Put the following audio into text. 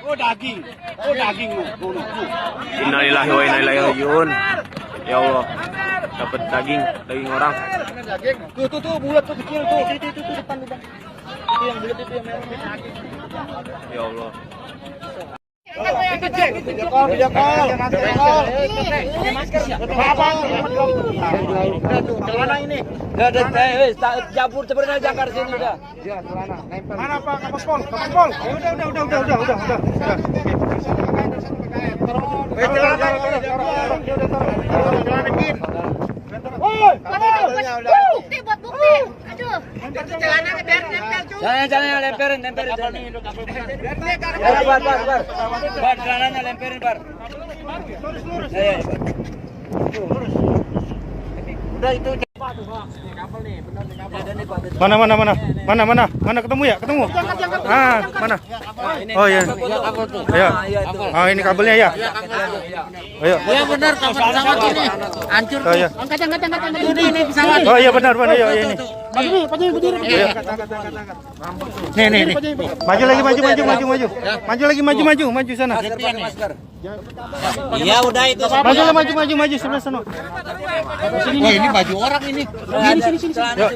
Oh daging. Oh daging lu. Innalillahi wa inna ilaihi rajiun. Ya Allah, dapat daging orang. Tuh bulat tuh kecil tuh. Itu depan lubang. Itu yang bulat itu yang merah. Ya Allah. Video call. Masker. Celana ini. Udah jabur sebenarnya jangkar sini udah. Iya, celana. Mana Pak Kapospol? Udah. Bukti buat bukti. Aduh. Celananya biar nempel tuh. Jangan lemperin. Bar, celananya lemperin, Bar. Udah itu. Mana ketemu ya? Mana? Oh iya. Iya. Oh ini kabelnya ya. Ayo. Iya benar, pesawat ini hancur. Oh iya. Angkat. Ini pesawat. Oh iya benar ya ini. Berdiri. Nih. Maju lagi. Maju sana. Iya udah itu. Maju sebelah sana. Wah ini baju orang ini. Sini. Ya.